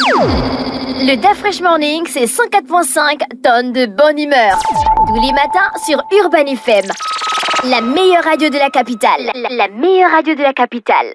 Le DAF Fresh Morning, c'est 104.5 tonnes de bonne humeur. Tous les matins sur Urban FM. La meilleure radio de la capitale. La meilleure radio de la capitale.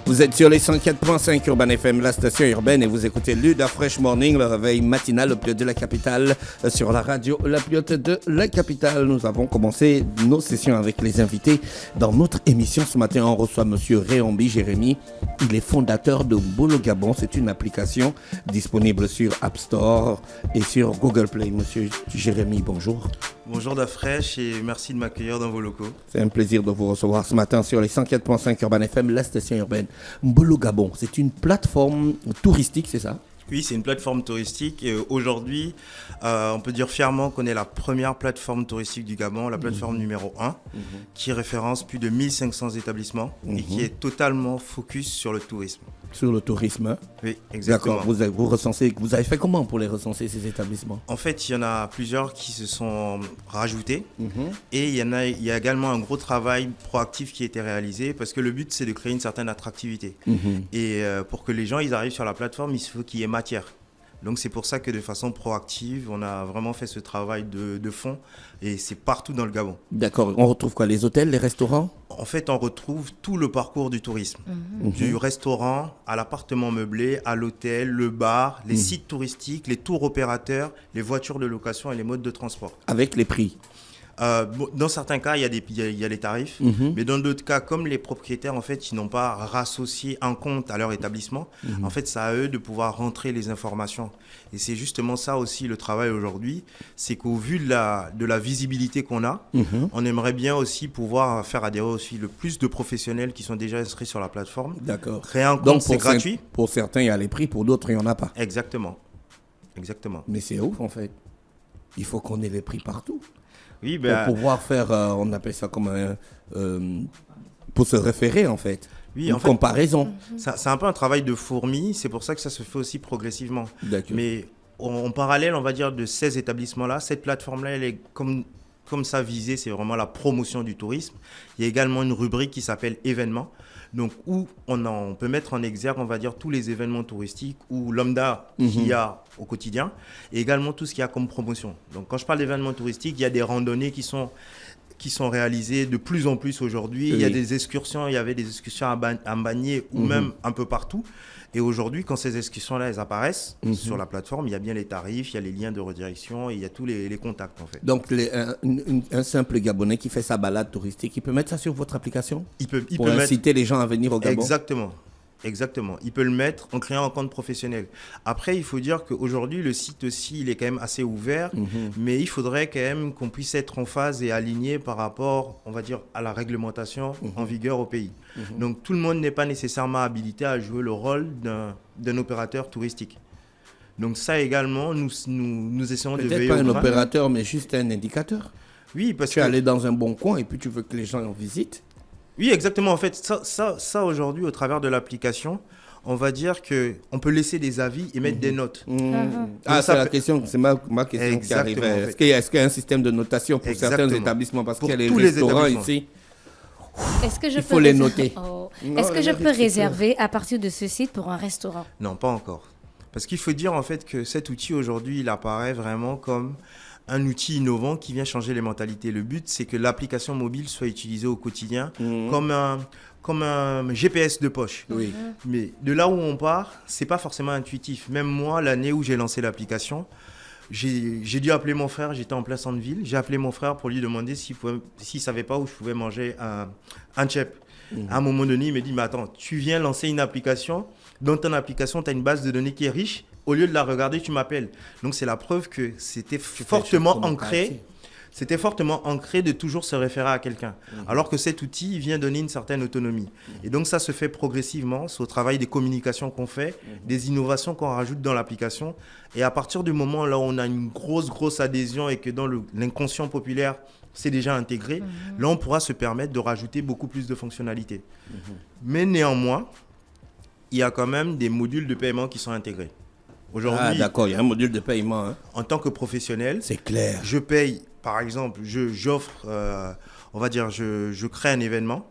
Vous êtes sur les 104.5 Urban FM, la station urbaine, et vous écoutez le DAF Fresh Morning, le réveil matinal au plus haut de la capitale, sur la radio la plus haute de la capitale. Nous avons commencé nos sessions avec les invités. Dans notre émission ce matin, on reçoit Monsieur Réambi Jérémy. Il est fondateur de Mbolo Gabon. C'est une application disponible sur App Store et sur Google Play. Monsieur Jérémy, bonjour. Bonjour DAF Fresh et merci de m'accueillir dans vos locaux. C'est un plaisir de vous recevoir ce matin sur les 104.5 Urban FM, la station urbaine. Mbolo Gabon, c'est une plateforme touristique, c'est ça? Oui, c'est une plateforme touristique et aujourd'hui, on peut dire fièrement qu'on est la première plateforme touristique du Gabon, la plateforme numéro 1, qui référence plus de 1500 établissements et qui est totalement focus sur le tourisme. Sur le tourisme? Oui, exactement. D'accord, vous avez fait comment pour les recenser, ces établissements? En fait, il y en a plusieurs qui se sont rajoutés et il y a également un gros travail proactif qui a été réalisé parce que le but, c'est de créer une certaine attractivité. Et pour que les gens ils arrivent sur la plateforme, il faut qu'il y ait matière. Donc c'est pour ça que de façon proactive, on a vraiment fait ce travail de fond et c'est partout dans le Gabon. D'accord, on retrouve quoi? Les hôtels, les restaurants? En fait, on retrouve tout le parcours du tourisme. Du restaurant à l'appartement meublé, à l'hôtel, le bar, les sites touristiques, les tours opérateurs, les voitures de location et les modes de transport. Avec les prix? Dans certains cas, il y a les tarifs, mais dans d'autres cas, comme les propriétaires, en fait, ils n'ont pas rassocié un compte à leur établissement, en fait, c'est à eux de pouvoir rentrer les informations. Et c'est justement ça aussi le travail aujourd'hui, c'est qu'au vu de la visibilité qu'on a, on aimerait bien aussi pouvoir faire adhérer aussi le plus de professionnels qui sont déjà inscrits sur la plateforme. D'accord. Créer un compte, c'est gratuit. Pour certains, il y a les prix, pour d'autres, il n'y en a pas. Exactement. Exactement. Mais c'est ouf, en fait. Il faut qu'on ait les prix partout. Oui, pour pouvoir faire, on appelle ça comme pour se référer en fait. Oui, une comparaison. C'est un peu un travail de fourmi, c'est pour ça que ça se fait aussi progressivement. Mais en parallèle, on va dire, de ces établissements-là, cette plateforme-là, elle est comme ça visée, c'est vraiment la promotion du tourisme. Il y a également une rubrique qui s'appelle événements, donc où on peut mettre en exergue, on va dire, tous les événements touristiques ou lambda qu'il y a au quotidien, et également tout ce qu'il y a comme promotion. Donc quand je parle d'événements touristiques, il y a des randonnées qui sont réalisées de plus en plus aujourd'hui. Il y a des excursions, il y avait des excursions à Mbagné ou même un peu partout. Et aujourd'hui, quand ces excursions-là, elles apparaissent sur la plateforme, il y a bien les tarifs, il y a les liens de redirection et il y a tous les contacts en fait. Donc un simple Gabonais qui fait sa balade touristique, il peut mettre ça sur votre application? Il peut inciter les gens à venir au Gabon? Exactement. Il peut le mettre en créant un compte professionnel. Après, il faut dire qu'aujourd'hui, le site aussi, il est quand même assez ouvert, mais il faudrait quand même qu'on puisse être en phase et aligné par rapport, on va dire, à la réglementation en vigueur au pays. Donc, tout le monde n'est pas nécessairement habilité à jouer le rôle d'un opérateur touristique. Donc, ça également, nous essayons de veiller. Peut-être pas un opérateur, mais juste un indicateur. Oui, parce que tu es allé dans un bon coin et puis tu veux que les gens en visitent. Oui, exactement. En fait, ça aujourd'hui, au travers de l'application, on va dire qu'on peut laisser des avis et mettre des notes. C'est la question, c'est ma question qui arrivait. En fait. Est-ce qu'il y a un système de notation pour certains établissements? Parce qu'il y a les restaurants ici. Il faut les noter. Est-ce que je peux réserver à partir de ce site pour un restaurant? Non, pas encore. Parce qu'il faut dire en fait que cet outil aujourd'hui, il apparaît vraiment comme un outil innovant qui vient changer les mentalités. Le but, c'est que l'application mobile soit utilisée au quotidien comme un GPS de poche. Oui. Mais de là où on part, c'est pas forcément intuitif. Même moi, l'année où j'ai lancé l'application, j'ai dû appeler mon frère, j'étais en plein centre-ville. J'ai appelé mon frère pour lui demander s'il savait pas où je pouvais manger un tchèp. À un moment donné, il me dit, mais attends, tu viens lancer une application, dans ton application, tu as une base de données qui est riche. Au lieu de la regarder, tu m'appelles. Donc, c'est la preuve que c'était fortement ancré. C'était fortement ancré de toujours se référer à quelqu'un. Alors que cet outil, il vient donner une certaine autonomie. Et donc, ça se fait progressivement. C'est au travail des communications qu'on fait, des innovations qu'on rajoute dans l'application. Et à partir du moment là où on a une grosse adhésion et que dans l'inconscient populaire, c'est déjà intégré, là, on pourra se permettre de rajouter beaucoup plus de fonctionnalités. Mais néanmoins, il y a quand même des modules de paiement qui sont intégrés. Aujourd'hui, d'accord, il y a un module de paiement. En tant que professionnel, c'est clair. Je paye, par exemple, j'offre, on va dire, je crée un événement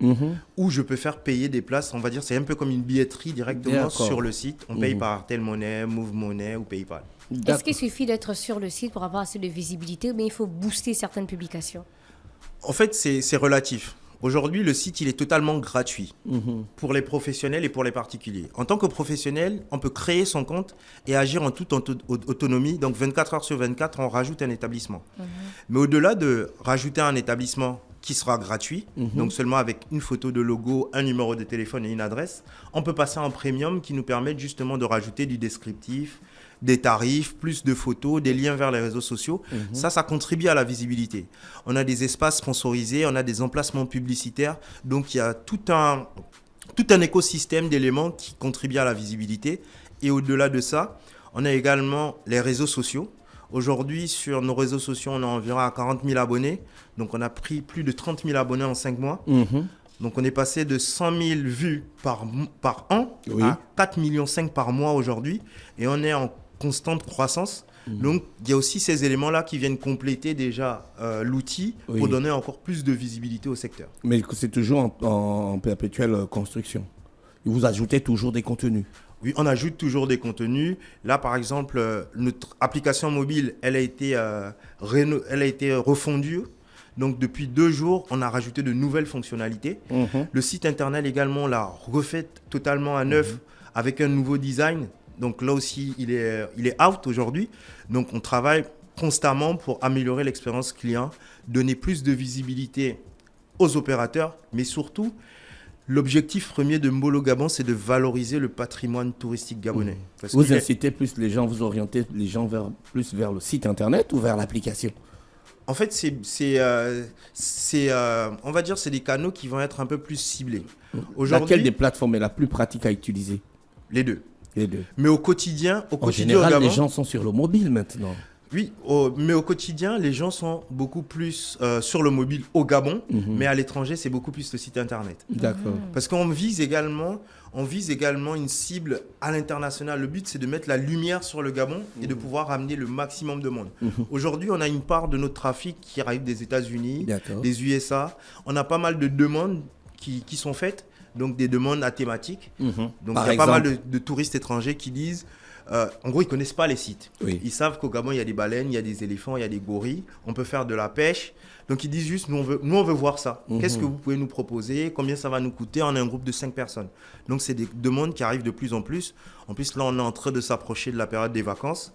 où je peux faire payer des places. On va dire, c'est un peu comme une billetterie directement sur le site. On paye par Telle Monnaie, Move Money ou PayPal. Est-ce qu'il suffit d'être sur le site pour avoir assez de visibilité ou bien il faut booster certaines publications? En fait, c'est relatif. Aujourd'hui, le site, il est totalement gratuit pour les professionnels et pour les particuliers. En tant que professionnel, on peut créer son compte et agir en toute autonomie. Donc, 24 heures sur 24, on rajoute un établissement. Mais au-delà de rajouter un établissement qui sera gratuit, donc seulement avec une photo de logo, un numéro de téléphone et une adresse, on peut passer en premium qui nous permet justement de rajouter du descriptif, des tarifs, plus de photos, des liens vers les réseaux sociaux. Ça contribue à la visibilité. On a des espaces sponsorisés, on a des emplacements publicitaires. Donc, il y a tout un écosystème d'éléments qui contribuent à la visibilité. Et au-delà de ça, on a également les réseaux sociaux. Aujourd'hui, sur nos réseaux sociaux, on a environ à 40 000 abonnés. Donc, on a pris plus de 30 000 abonnés en 5 mois. Donc, on est passé de 100 000 vues par an à 4,5 millions par mois aujourd'hui. Et on est en constante croissance. Donc, il y a aussi ces éléments-là qui viennent compléter déjà l'outil pour donner encore plus de visibilité au secteur. Mais c'est toujours en perpétuelle construction. Vous ajoutez toujours des contenus. Oui, on ajoute toujours des contenus. Là, par exemple, notre application mobile, elle a été refondue. Donc, depuis 2 jours, on a rajouté de nouvelles fonctionnalités. Le site internet également, on l'a refait totalement à neuf avec un nouveau design. Donc là aussi, il est out aujourd'hui. Donc, on travaille constamment pour améliorer l'expérience client, donner plus de visibilité aux opérateurs, mais surtout, l'objectif premier de Mbolo Gabon, c'est de valoriser le patrimoine touristique gabonais. Vous incitez plus les gens, vous orientez les gens plus vers le site internet ou vers l'application? En fait, on va dire, c'est des canaux qui vont être un peu plus ciblés. Laquelle des plateformes est la plus pratique à utiliser? Les deux. Les deux. Mais au quotidien en général, Gabon, les gens sont sur le mobile maintenant. Oui, mais au quotidien, les gens sont beaucoup plus sur le mobile au Gabon, mais à l'étranger, c'est beaucoup plus le site internet. D'accord. Parce qu'on vise également une cible à l'international. Le but, c'est de mettre la lumière sur le Gabon et de pouvoir amener le maximum de monde. Aujourd'hui, on a une part de notre trafic qui arrive des États-Unis, des USA. On a pas mal de demandes qui sont faites. Donc, des demandes à thématiques. Donc, il y a pas mal de touristes étrangers qui disent... en gros, ils ne connaissent pas les sites. Ils savent qu'au Gabon, il y a des baleines, il y a des éléphants, il y a des gorilles. On peut faire de la pêche. Donc, ils disent juste, nous, on veut voir ça. Qu'est-ce que vous pouvez nous proposer? Combien ça va nous coûter? On est un groupe de 5 personnes. Donc, c'est des demandes qui arrivent de plus en plus. En plus, là, on est en train de s'approcher de la période des vacances.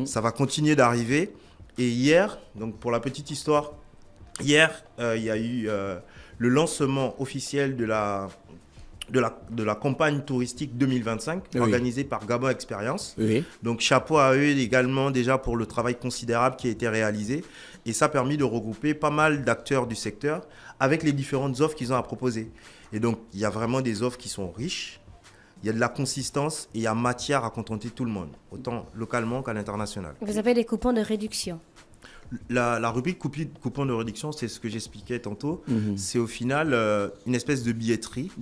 Ça va continuer d'arriver. Et hier, donc pour la petite histoire, il y a eu le lancement officiel de la campagne touristique 2025 organisée par Gabon Experience. Donc, chapeau à eux également déjà pour le travail considérable qui a été réalisé. Et ça a permis de regrouper pas mal d'acteurs du secteur avec les différentes offres qu'ils ont à proposer. Et donc, il y a vraiment des offres qui sont riches. Il y a de la consistance et il y a matière à contenter tout le monde, autant localement qu'à l'international. Vous avez des coupons de réduction? La rubrique coupon de réduction, c'est ce que j'expliquais tantôt. C'est au final une espèce de billetterie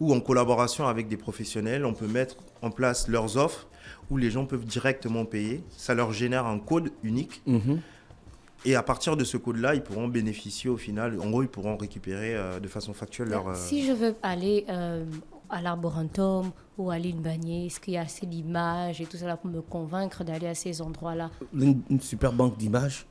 où en collaboration avec des professionnels, on peut mettre en place leurs offres où les gens peuvent directement payer. Ça leur génère un code unique. Et à partir de ce code-là, ils pourront bénéficier au final. En gros, ils pourront récupérer de façon factuelle leur... Si je veux aller à l'Arboretum ou à l'île Bagné, est-ce qu'il y a assez d'images et tout ça pour me convaincre d'aller à ces endroits-là? Une super banque d'images?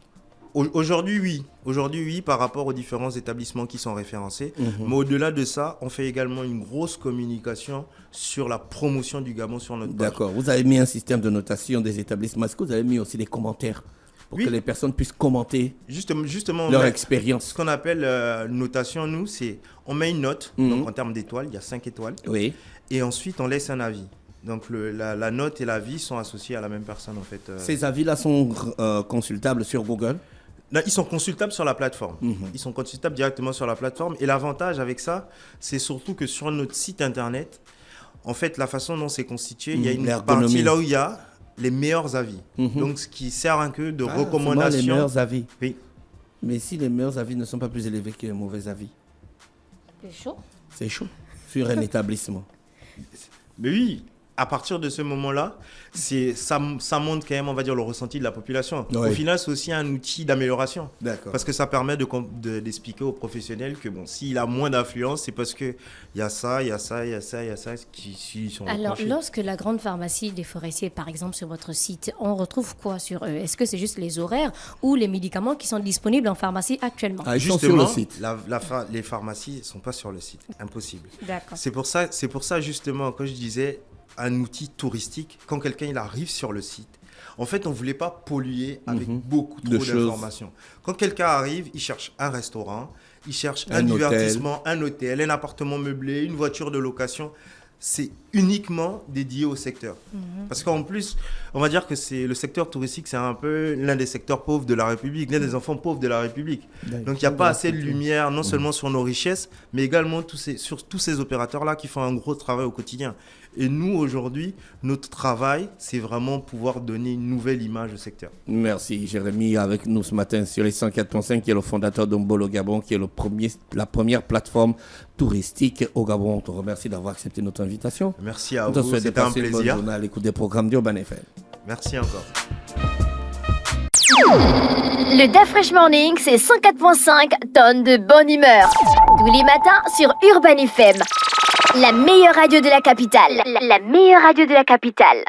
Aujourd'hui, oui, par rapport aux différents établissements qui sont référencés. Mais au-delà de ça, on fait également une grosse communication sur la promotion du Gabon sur notre page. D'accord. Vous avez mis un système de notation des établissements. Est-ce que vous avez mis aussi des commentaires pour que les personnes puissent commenter justement leur expérience? Ce qu'on appelle notation, nous, c'est on met une note, donc en termes d'étoiles, il y a 5 étoiles. Et ensuite, on laisse un avis. Donc, la note et l'avis sont associés à la même personne, en fait. Ces avis-là sont consultables sur Google? Là, ils sont consultables sur la plateforme. Ils sont consultables directement sur la plateforme. Et l'avantage avec ça, c'est surtout que sur notre site internet, en fait, la façon dont c'est constitué, il y a une partie là où il y a les meilleurs avis. Donc, ce qui sert un peu de recommandation. Les meilleurs avis. Oui. Mais si les meilleurs avis ne sont pas plus élevés que les mauvais avis? C'est chaud. C'est chaud sur un établissement. Mais oui. à partir de ce moment-là, ça montre quand même, on va dire, le ressenti de la population. Ouais. Au final, c'est aussi un outil d'amélioration. D'accord. Parce que ça permet d'expliquer aux professionnels que bon, s'il a moins d'influence, c'est parce qu'il y a ça, il y a ça, il y a ça, il y a ça qui sont Alors, reprochés. lorsque la grande pharmacie des forestiers, par exemple, sur votre site, on retrouve quoi sur eux? Est-ce que c'est juste les horaires ou les médicaments qui sont disponibles en pharmacie actuellement? Ah, ils sont sur le site. Les pharmacies ne sont pas sur le site. Impossible. D'accord. C'est pour ça, justement, quand je disais un outil touristique, quand quelqu'un il arrive sur le site, en fait, on ne voulait pas polluer avec beaucoup trop d'informations. Quand quelqu'un arrive, il cherche un restaurant, il cherche un divertissement, un hôtel, un appartement meublé, une voiture de location. C'est uniquement dédié au secteur. Parce qu'en plus, on va dire que le secteur touristique, c'est un peu l'un des secteurs pauvres de la République, l'un des enfants pauvres de la République. Donc, il n'y a pas assez de lumière, non seulement sur nos richesses, mais également sur tous ces opérateurs-là qui font un gros travail au quotidien. Et nous, aujourd'hui, notre travail, c'est vraiment pouvoir donner une nouvelle image au secteur. Merci, Jérémy, avec nous ce matin sur les 104.5, qui est le fondateur d'Ombolo Gabon, qui est la première plateforme touristique au Gabon. On te remercie d'avoir accepté notre invitation. Merci à vous, c'était un plaisir. Bonne journée à l'écoute des programmes d'Urban FM. Merci encore. Le Da Fresh Morning, c'est 104.5 tonnes de bonne humeur. Tous les matins sur Urban FM. La meilleure radio de la capitale. La meilleure radio de la capitale.